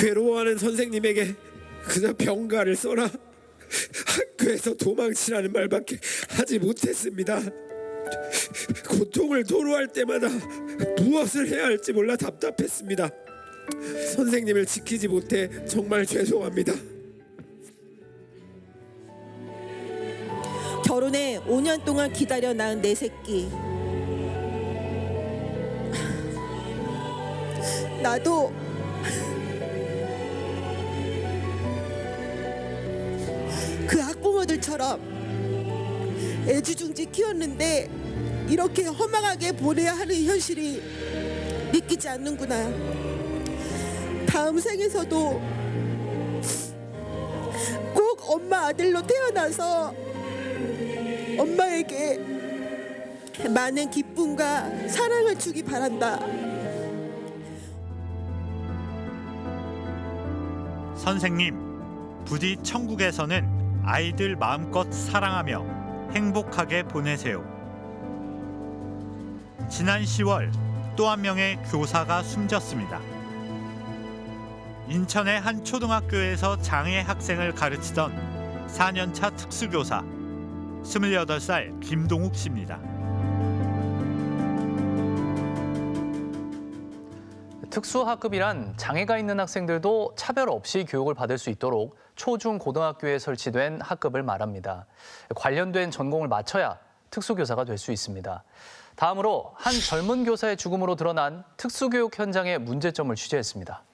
괴로워하는 선생님에게 그저 병가를 써라 학교에서 도망치라는 말밖에 하지 못했습니다. 고통을 토로할 때마다 무엇을 해야 할지 몰라 답답했습니다. 선생님을 지키지 못해 정말 죄송합니다. 결혼해 5년 동안 기다려 낳은 내 새끼. 나도 그 학부모들처럼 애지중지 키웠는데 이렇게 허망하게 보내야 하는 현실이 믿기지 않는구나. 다음 생에서도 꼭 엄마 아들로 태어나서 엄마에게 많은 기쁨과 사랑을 주기 바란다. 선생님, 부디 천국에서는 아이들 마음껏 사랑하며 행복하게 보내세요. 지난 10월 또 한 명의 교사가 숨졌습니다. 인천의 한 초등학교에서 장애 학생을 가르치던 4년차 특수교사 28살 김동욱 씨입니다. 특수학급이란 장애가 있는 학생들도 차별 없이 교육을 받을 수 있도록 초중 고등학교에 설치된 학급을 말합니다. 관련된 전공을 마쳐야 특수교사가 될 수 있습니다. 다음으로 한 젊은 교사의 죽음으로 드러난 특수교육 현장의 문제점을 취재했습니다.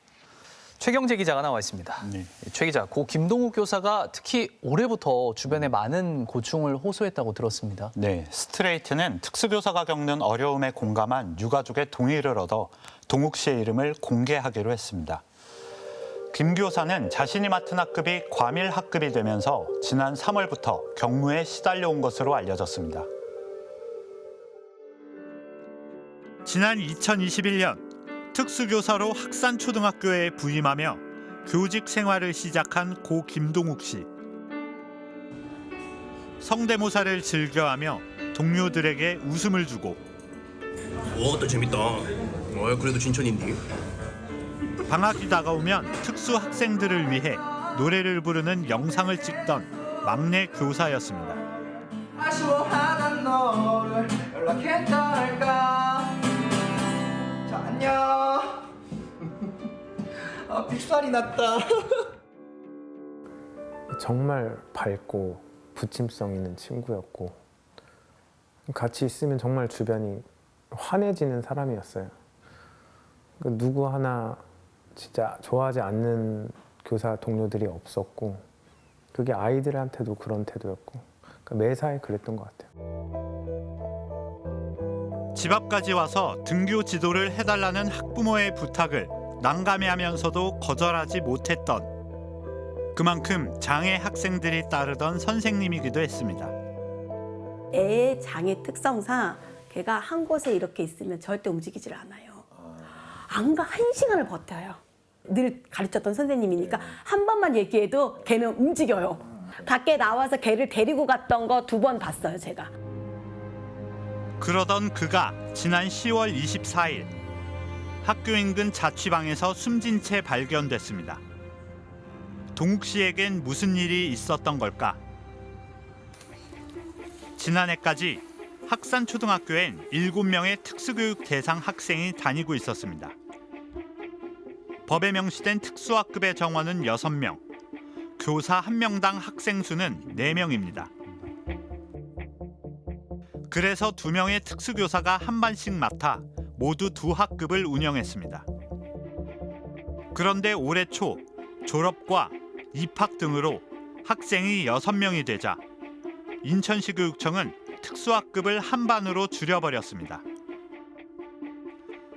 최경재 기자가 나와 있습니다. 네. 최 기자, 고 김동욱 교사가 특히 올해부터 주변에 많은 고충을 호소했다고 들었습니다. 네, 스트레이트는 특수교사가 겪는 어려움에 공감한 유가족의 동의를 얻어 동욱 씨의 이름을 공개하기로 했습니다. 김 교사는 자신이 맡은 학급이 과밀 학급이 되면서 지난 3월부터 경무에 시달려온 것으로 알려졌습니다. 지난 2021년 특수교사로 학산초등학교에 부임하며 교직 생활을 시작한 고 김동욱 씨. 성대모사를 즐겨하며 동료들에게 웃음을 주고 또 재밌다. 그래도 진천인데. 방학이 다가오면 특수 학생들을 위해 노래를 부르는 영상을 찍던 막내 교사였습니다. 아쉬워하던 너를 연락했다 할까. 자, 안녕. 빅살이 났다. 정말 밝고 부침성 있는 친구였고 같이 있으면 정말 주변이 환해지는 사람이었어요. 누구 하나 진짜 좋아하지 않는 교사 동료들이 없었고 그게 아이들한테도 그런 태도였고 매사에 그랬던 것 같아요. 집 앞까지 와서 등교 지도를 해달라는 학부모의 부탁을 난감해하면서도 거절하지 못했던 그만큼 장애 학생들이 따르던 선생님이기도 했습니다. 애의 장애 특성상 걔가 한 곳에 이렇게 있으면 절대 움직이질 않아요. 안가 1시간을 버텨요. 늘 가르쳤던 선생님이니까 한 번만 얘기해도 걔는 움직여요. 밖에 나와서 걔를 데리고 갔던 거 2번 봤어요, 제가. 그러던 그가 지난 10월 24일 학교 인근 자취방에서 숨진 채 발견됐습니다. 동욱 씨에겐 무슨 일이 있었던 걸까? 지난해까지 학산초등학교엔 7명의 특수교육 대상 학생이 다니고 있었습니다. 법에 명시된 특수학급의 정원은 6명, 교사 1명당 학생 수는 4명입니다. 그래서 2명의 특수교사가 한 반씩 맡아 모두 2학급을 운영했습니다. 그런데 올해 초 졸업과 입학 등으로 학생이 6명이 되자 인천시 교육청은 특수학급을 한반으로 줄여버렸습니다.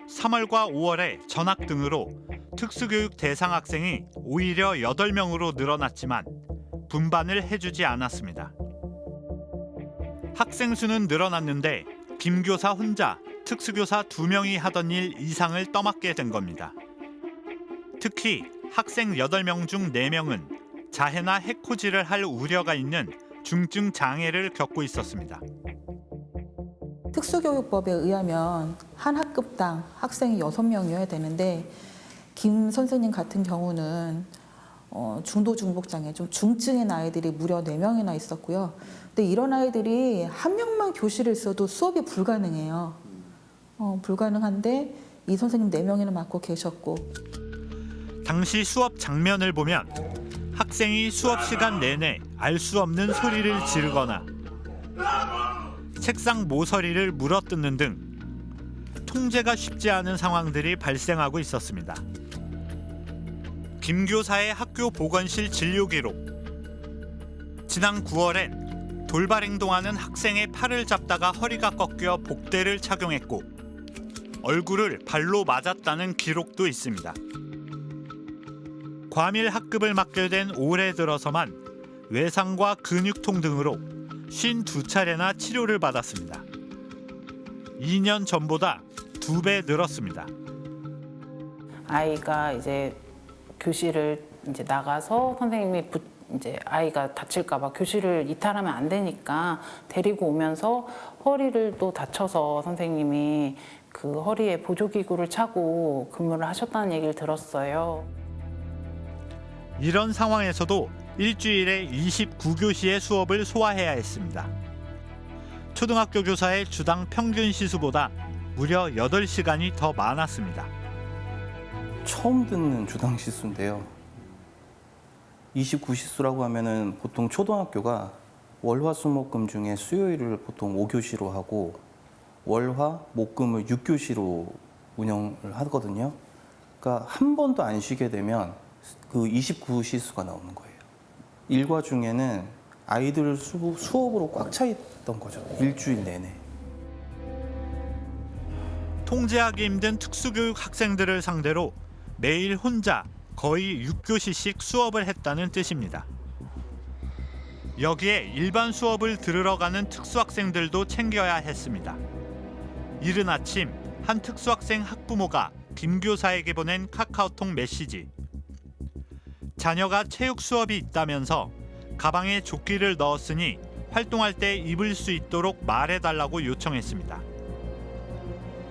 3월과 5월에 전학 등으로 특수교육 대상 학생이 오히려 8명으로 늘어났지만 분반을 해주지 않았습니다. 학생 수는 늘어났는데 김 교사 혼자 특수교사 2명이 하던 일 이상을 떠맡게 된 겁니다. 특히 학생 8명 중 4명은 자해나 해코지를 할 우려가 있는 중증 장애를 겪고 있었습니다. 특수교육법에 의하면 한 학급당 학생이 6명이어야 되는데 김 선생님 같은 경우는 중도 중복장애, 좀 중증인 아이들이 무려 4명이나 있었고요. 근데 이런 아이들이 한 명만 교실에 있어도 수업이 불가능해요. 불가능한데 이 선생님 4명이나 맡고 계셨고. 당시 수업 장면을 보면 학생이 수업 시간 내내 알 수 없는 소리를 지르거나 책상 모서리를 물어뜯는 등 통제가 쉽지 않은 상황들이 발생하고 있었습니다. 김 교사의 학교 보건실 진료 기록. 지난 9월엔 돌발 행동하는 학생의 팔을 잡다가 허리가 꺾여 복대를 착용했고 얼굴을 발로 맞았다는 기록도 있습니다. 과밀 학급을 맡게 된 올해 들어서만 외상과 근육통 등으로 52차례나 치료를 받았습니다. 2년 전보다 2배 늘었습니다. 아이가 이제 교실을 이제 나가서 선생님이 이제 아이가 다칠까봐 교실을 이탈하면 안 되니까 데리고 오면서 허리를 또 다쳐서 선생님이 그 허리에 보조기구를 차고 근무를 하셨다는 얘기를 들었어요. 이런 상황에서도 일주일에 29교시의 수업을 소화해야 했습니다. 초등학교 교사의 주당 평균 시수보다 무려 8시간이 더 많았습니다. 처음 듣는 주당 시수인데요. 29시수라고 하면은 보통 초등학교가 월화수목금 중에 수요일을 보통 5교시로 하고 월화 목금을 6교시로 운영을 하거든요. 그러니까 한 번도 안 쉬게 되면 그 29시수가 나오는 거예요. 일과 중에는 아이들 수업으로 꽉 차 있던 거죠. 일주일 내내. 통제하기 힘든 특수교육 학생들을 상대로 매일 혼자 거의 6교시씩 수업을 했다는 뜻입니다. 여기에 일반 수업을 들으러 가는 특수학생들도 챙겨야 했습니다. 이른 아침 한 특수학생 학부모가 김 교사에게 보낸 카카오톡 메시지. 자녀가 체육 수업이 있다면서 가방에 조끼를 넣었으니 활동할 때 입을 수 있도록 말해달라고 요청했습니다.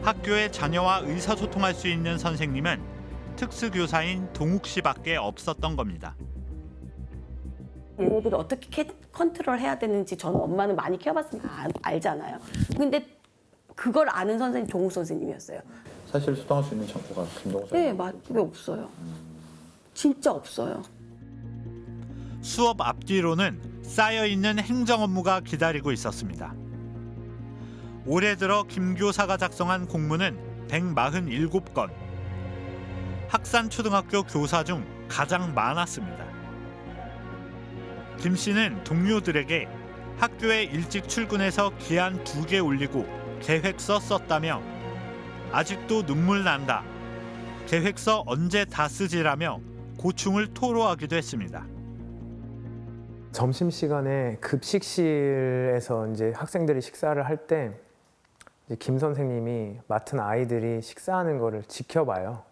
학교에 자녀와 의사소통할 수 있는 선생님은 특수교사인 동욱 씨밖에 없었던 겁니다. 얘네들을 어떻게 컨트롤해야 되는지 저는 엄마는 많이 키워봤으니까 알잖아요. 근데 그걸 아는 선생님 동욱 선생님이었어요. 사실 수당할 수 있는 창구가 김동욱 네, 왜 없어요. 진짜 없어요. 수업 앞뒤로는 쌓여있는 행정 업무가 기다리고 있었습니다. 올해 들어 김 교사가 작성한 공문은 147건. 학산초등학교 교사 중 가장 많았습니다. 김 씨는 동료들에게 학교에 일찍 출근해서 기한 2개 올리고 계획서 썼다며 아직도 눈물 난다. 계획서 언제 다 쓰지라며 고충을 토로하기도 했습니다. 점심시간에 급식실에서 이제 학생들이 식사를 할 때 김 선생님이 맡은 아이들이 식사하는 거를 지켜봐요.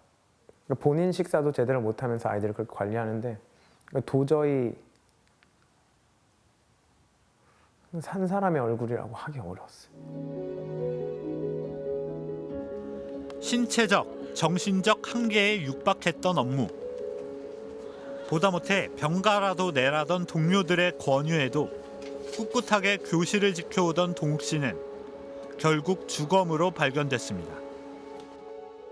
그러니까 본인 식사도 제대로 못하면서 아이들을 그렇게 관리하는데 도저히 산 사람의 얼굴이라고 하기 어려웠어요. 신체적, 정신적 한계에 육박했던 업무. 보다 못해 병가라도 내라던 동료들의 권유에도 꿋꿋하게 교실을 지켜오던 동욱 씨는 결국 주검으로 발견됐습니다.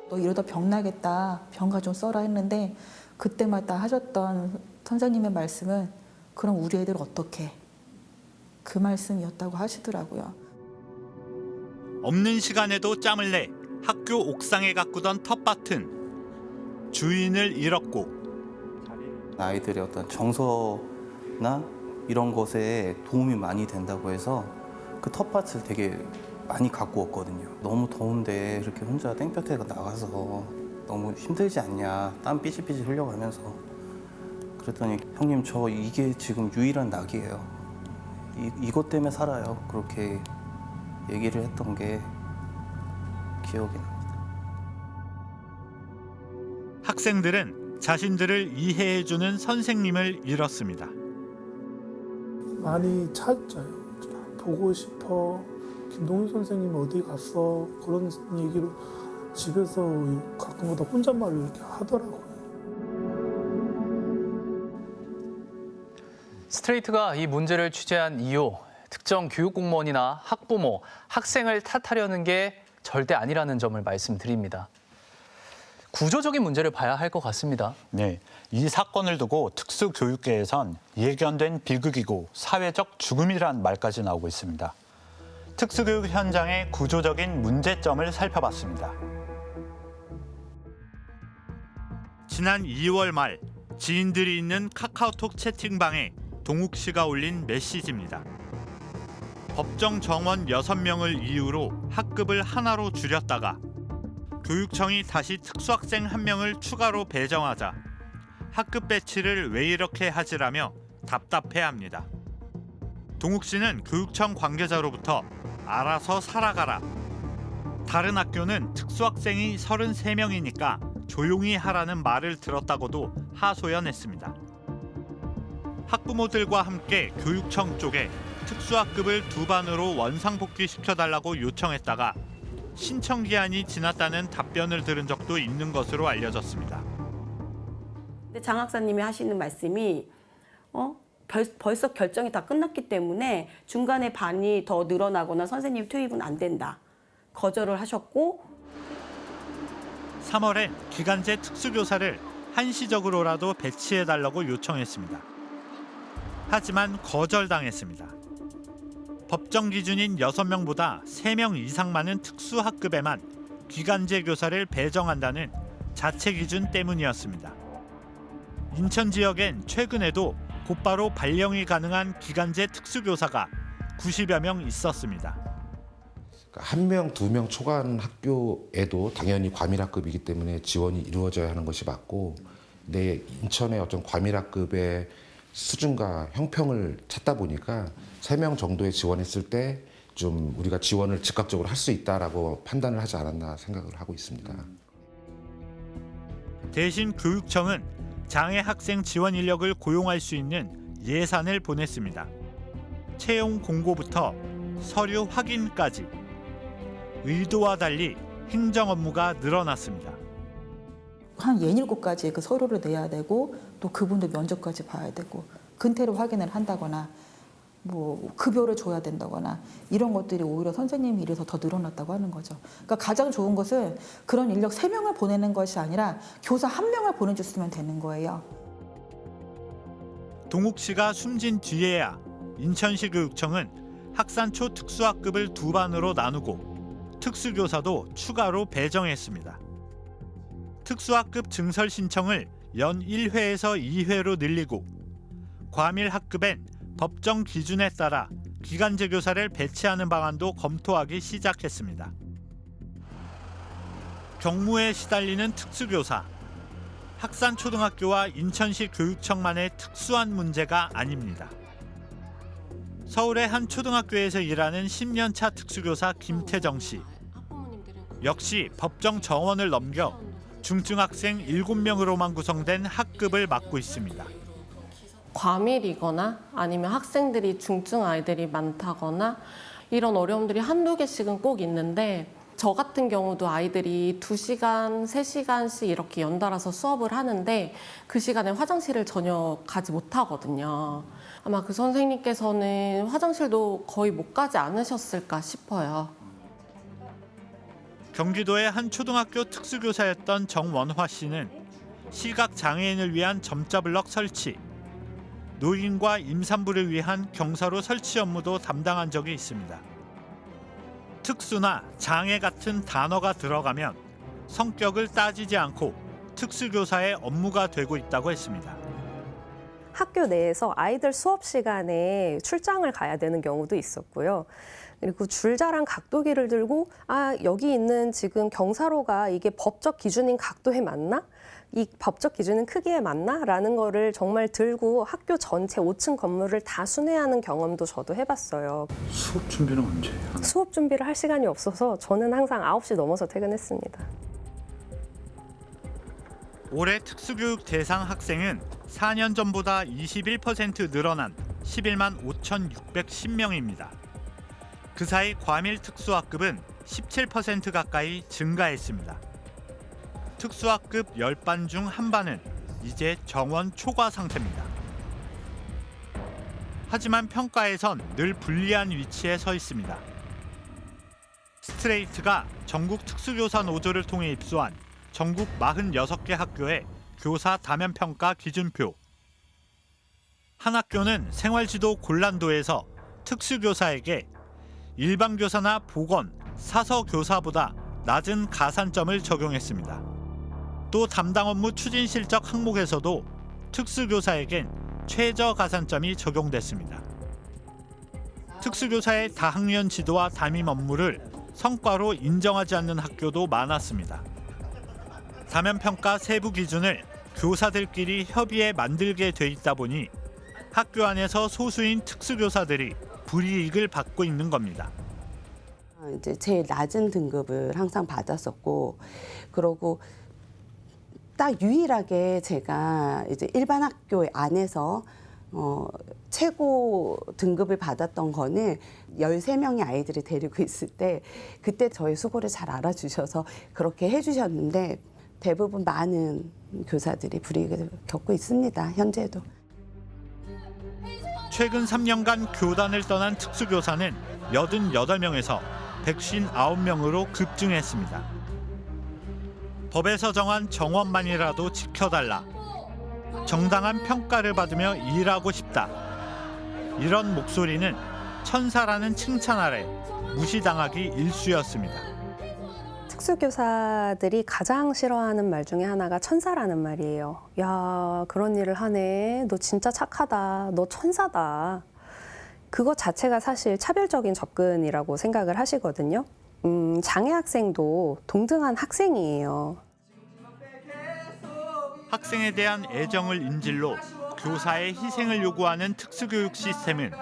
너 이러다 병 나겠다, 병가 좀 써라 했는데 그때마다 하셨던 선생님의 말씀은 그럼 우리 애들 어떡해? 그 말씀이었다고 하시더라고요. 없는 시간에도 짬을 내 학교 옥상에 가꾸던 텃밭은 주인을 잃었고 아이들의 어떤 정서나 이런 것에 도움이 많이 된다고 해서 그 텃밭을 되게 많이 가꾸었거든요. 너무 더운데 이렇게 혼자 땡볕에 나가서 너무 힘들지 않냐, 땀 삐질삐질 흘려가면서 그랬더니 형님 저 이게 지금 유일한 낙이에요. 이것 때문에 살아요. 그렇게 얘기를 했던 게 기억이 납니다. 학생들은 자신들을 이해해주는 선생님을 잃었습니다. 많이 찾아요. 보고 싶어. 김동욱 선생님 어디 갔어? 그런 얘기로 집에서 가끔가다 혼잣말을 이렇게 하더라고요. 스트레이트가 이 문제를 취재한 이유, 특정 교육공무원이나 학부모, 학생을 탓하려는 게 절대 아니라는 점을 말씀드립니다. 구조적인 문제를 봐야 할 것 같습니다. 네, 이 사건을 두고 특수교육계에선 예견된 비극이고 사회적 죽음이란 말까지 나오고 있습니다. 특수교육 현장의 구조적인 문제점을 살펴봤습니다. 지난 2월 말 지인들이 있는 카카오톡 채팅방에 동욱 씨가 올린 메시지입니다. 법정 정원 6명을 이유로 학급을 하나로 줄였다가 교육청이 다시 특수학생 1명을 추가로 배정하자 학급 배치를 왜 이렇게 하지라며 답답해합니다. 동욱 씨는 교육청 관계자로부터 알아서 살아가라. 다른 학교는 특수학생이 33명이니까 조용히 하라는 말을 들었다고도 하소연했습니다. 학부모들과 함께 교육청 쪽에 특수학급을 2반으로 원상복귀시켜달라고 요청했다가 신청 기한이 지났다는 답변을 들은 적도 있는 것으로 알려졌습니다. 근데 장 학사님이 하시는 말씀이 벌써 결정이 다 끝났기 때문에 중간에 반이 더 늘어나거나 선생님 투입은 안 된다. 거절을 하셨고 3월엔 기간제 특수교사를 한시적으로라도 배치해달라고 요청했습니다. 하지만 거절당했습니다. 법정 기준인 6명보다 3명 이상 많은 특수학급에만 기간제 교사를 배정한다는 자체 기준 때문이었습니다. 인천 지역엔 최근에도 곧바로 발령이 가능한 기간제 특수교사가 90여 명 있었습니다. 1명, 2명 초과하는 학교에도 당연히 과밀학급이기 때문에 지원이 이루어져야 하는 것이 맞고, 내 인천의 어떤 과밀학급의 수준과 형평을 찾다 보니까 3명 정도의 지원했을 때 좀 우리가 지원을 즉각적으로 할 수 있다라고 판단을 하지 않았나 생각을 하고 있습니다. 대신 교육청은 장애 학생 지원 인력을 고용할 수 있는 예산을 보냈습니다. 채용 공고부터 서류 확인까지 의도와 달리 행정 업무가 늘어났습니다. 한 67가지 그 서류를 내야 되고 또 그분들 면접까지 봐야 되고 근태를 확인을 한다거나 뭐 급여를 줘야 된다거나 이런 것들이 오히려 선생님 일에서 더 늘어났다고 하는 거죠. 그러니까 가장 좋은 것은 그런 인력 3명을 보내는 것이 아니라 교사 1명을 보내줬으면 되는 거예요. 동욱 씨가 숨진 뒤에야 인천시 교육청은 학산초 특수학급을 2반으로 나누고 특수교사도 추가로 배정했습니다. 특수학급 증설 신청을 연 1회에서 2회로 늘리고 과밀학급엔 법정 기준에 따라 기간제 교사를 배치하는 방안도 검토하기 시작했습니다. 경무에 시달리는 특수교사. 학산초등학교와 인천시 교육청만의 특수한 문제가 아닙니다. 서울의 한 초등학교에서 일하는 10년차 특수교사 김태정 씨. 역시 법정 정원을 넘겨 중증 학생 7명으로만 구성된 학급을 맡고 있습니다. 과밀이거나 아니면 학생들이 중증 아이들이 많다거나 이런 어려움들이 한두 개씩은 꼭 있는데, 저 같은 경우도 아이들이 2시간, 3시간씩 이렇게 연달아서 수업을 하는데 그 시간에 화장실을 전혀 가지 못하거든요. 아마 그 선생님께서는 화장실도 거의 못 가지 않으셨을까 싶어요. 경기도의 한 초등학교 특수교사였던 정원화 씨는 시각장애인을 위한 점자블럭 설치, 노인과 임산부를 위한 경사로 설치 업무도 담당한 적이 있습니다. 특수나 장애 같은 단어가 들어가면 성격을 따지지 않고 특수교사의 업무가 되고 있다고 했습니다. 학교 내에서 아이들 수업 시간에 출장을 가야 되는 경우도 있었고요. 그리고 줄자랑 각도기를 들고 여기 있는 지금 경사로가 이게 법적 기준인 각도에 맞나? 이 법적 기준은 크기에 맞나? 라는 거를 정말 들고 학교 전체 5층 건물을 다 순회하는 경험도 저도 해봤어요. 수업 준비는 언제 해요? 수업 준비를 할 시간이 없어서 저는 항상 9시 넘어서 퇴근했습니다. 올해 특수교육 대상 학생은 4년 전보다 21% 늘어난 11만 5,610명입니다. 그 사이 과밀 특수학급은 17% 가까이 증가했습니다. 특수학급 10반 중 한 반은 이제 정원 초과 상태입니다. 하지만 평가에선 늘 불리한 위치에 서 있습니다. 스트레이트가 전국 특수교사 노조를 통해 입수한 전국 46개 학교의 교사 다면평가 기준표. 한 학교는 생활지도 곤란도에서 특수교사에게 일반 교사나 보건, 사서 교사보다 낮은 가산점을 적용했습니다. 또 담당 업무 추진 실적 항목에서도 특수교사에겐 최저 가산점이 적용됐습니다. 특수교사의 다학년 지도와 담임 업무를 성과로 인정하지 않는 학교도 많았습니다. 다면평가 세부 기준을 교사들끼리 협의해 만들게 돼 있다 보니 학교 안에서 소수인 특수교사들이 불이익을 받고 있는 겁니다. 이제 제일 낮은 등급을 항상 받았었고, 그러고 딱 유일하게 제가 이제 일반 학교 안에서 최고 등급을 받았던 거는 13명의 아이들을 데리고 있을 때, 그때 저희 수고를 잘 알아주셔서 그렇게 해주셨는데, 대부분 많은 교사들이 불이익을 겪고 있습니다. 현재도. 최근 3년간 교단을 떠난 특수교사는 88명에서 159명으로 급증했습니다. 법에서 정한 정원만이라도 지켜달라. 정당한 평가를 받으며 일하고 싶다. 이런 목소리는 천사라는 칭찬 아래 무시당하기 일쑤였습니다. 특수교사들이 가장 싫어하는 말 중에 하나가 천사라는 말이에요. 야, 그런 일을 하네. 너 진짜 착하다. 너 천사다. 그것 자체가 사실 차별적인 접근이라고 생각을 하시거든요. 장애 학생도 동등한 학생이에요. 학생에 대한 애정을 인질로 교사의 희생을 요구하는 특수교육 시스템은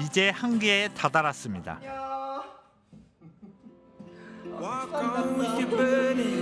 이제 한계에 다다랐습니다. Walk on with your burden.